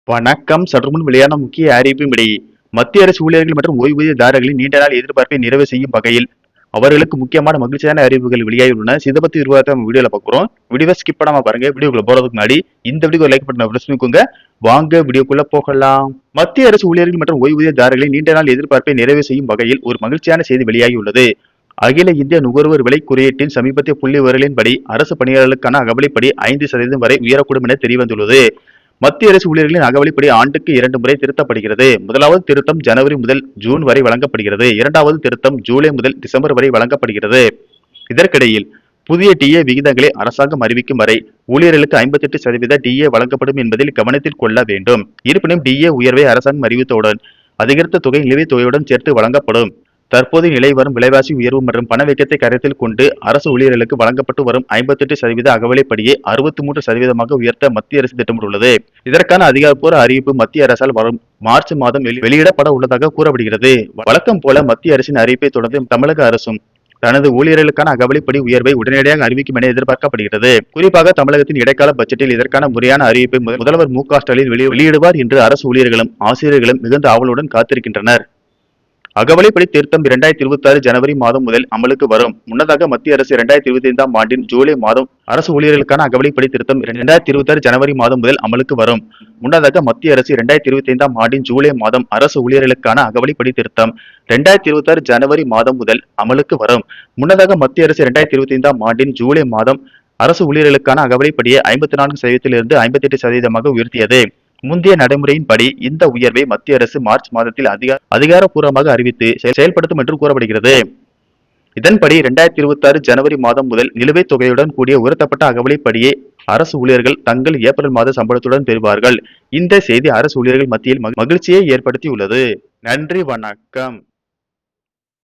வணக்கம். சற்றுமுன் வெளியான முக்கிய அறிவிப்பின்படி, மத்திய அரசு ஊழியர்கள் மற்றும் ஓய்வூதியதாரர்களின் நீண்ட நாள் எதிர்பார்ப்பை நிறைவு செய்யும் வகையில் அவர்களுக்கு முக்கியமான மகிழ்ச்சியான அறிவிப்புகள் வெளியாகியுள்ளன. இதை பத்தி விரிவாக வீடியோல பார்க்குறோம். வீடியோவை ஸ்கிப் பண்ணாம பாருங்க. வீடியோக்குள்ள போறதுக்கு முன்னாடி இந்த வீடியோ லைக் பண்ண பிரஸ் பண்ணிக்கோங்க. வாங்க வீடியோக்குள்ள போகலாம். மத்திய அரசு ஊழியர்கள் மற்றும் ஓய்வூதியதாரர்களின் நீண்ட நாள் எதிர்பார்ப்பை நிறைவு செய்யும் வகையில் ஒரு மகிழ்ச்சியான செய்தி வெளியாகியுள்ளது. அகில இந்திய நுகர்வோர் விலை குறியீட்டின் சமீபத்திய புள்ளி விவரங்களின்படி அரசு பணியாளர்களுக்கான அகவலைப்படி 5% வரை உயரக்கூடும் என தெரியவந்துள்ளது. மத்திய அரசு ஊழியர்களின் அகவலைப்படி ஆண்டுக்கு 2 முறை திருத்தப்படுகிறது. முதலாவது திருத்தம் ஜனவரி முதல் ஜூன் வரை வழங்கப்படுகிறது. இரண்டாவது திருத்தம் ஜூலை முதல் டிசம்பர் வரை வழங்கப்படுகிறது. இதற்கிடையில் புதிய டிஏ விகிதங்களை அரசாங்கம் அறிவிக்கும் வரை ஊழியர்களுக்கு 58% டிஏ வழங்கப்படும் என்பதில் கவனத்தில் கொள்ள வேண்டும். இருப்பினும் டிஏ உயர்வை அரசாங்கம் அறிவித்தவுடன் அதிகரித்த தொகை நிலுவைத் தொகையுடன் சேர்த்து வழங்கப்படும். தற்போதைய நிலை வரும் விலைவாசி உயர்வு மற்றும் பணவீக்கத்தை கருத்தில் கொண்டு அரசு ஊழியர்களுக்கு வழங்கப்பட்டு வரும் 58% அகவலைப்படியை 63% உயர்த்த மத்திய அரசு திட்டமிட்டுள்ளது. இதற்கான அதிகாரப்பூர்வ அறிவிப்பு மத்திய அரசால் வரும் மார்ச் மாதம் வெளியிடப்பட உள்ளதாக கூறப்படுகிறது. வழக்கம் போல மத்திய அரசின் அறிவிப்பை தொடர்ந்து தமிழக அரசும் தனது ஊழியர்களுக்கான அகவலைப்படி உயர்வை உடனடியாக அறிவிக்கும் என எதிர்பார்க்கப்படுகிறது. குறிப்பாக தமிழகத்தின் இடைக்கால பட்ஜெட்டில் இதற்கான முறையான அறிவிப்பை முதல்வர் மு.க.ஸ்டாலின் வெளியிடுவார் என்று அரசு ஊழியர்களும் ஆசிரியர்களும் மிகுந்த ஆவலுடன் காத்திருக்கின்றனர். அகவலைப்படி திருத்தம் 2026 ஜனவரி மாதம் முதல் அமலுக்கு வரும். முன்னதாக மத்திய அரசு 2025 ஆண்டின் ஜூலை மாதம் அரசு ஊழியர்களுக்கான அகவலைப்படி திருத்தம் 2026 ஜனவரி மாதம் முதல் அமலுக்கு வரும். முன்னதாக மத்திய அரசு 2025 ஆண்டின் ஜூலை மாதம் அரசு ஊழியர்களுக்கான அகவலைப்படி திருத்தம் 2026 ஜனவரி மாதம் முதல் அமலுக்கு வரும். முன்னதாக மத்திய அரசு 2025 ஆண்டின் ஜூலை மாதம் அரசு ஊழியர்களுக்கான அகவலைப்படியை 54%இலிருந்து 58% உயர்த்தியது. முந்தைய நடைமுறையின்படி இந்த உயர்வை மத்திய அரசு மார்ச் மாதத்தில் அதிகாரப்பூர்வமாக அறிவித்து செயல்படுத்தும் என்று கூறப்படுகிறது. இதன்படி 2026 ஜனவரி மாதம் முதல் நிலுவைத் தொகையுடன் கூடிய உயர்த்தப்பட்ட அகவலைப்படியை அரசு ஊழியர்கள் தங்கள் ஏப்ரல் மாத சம்பளத்துடன் பெறுவார்கள். இந்த செய்தி அரசு ஊழியர்கள் மத்தியில் மகிழ்ச்சியை ஏற்படுத்தியுள்ளது. நன்றி, வணக்கம்.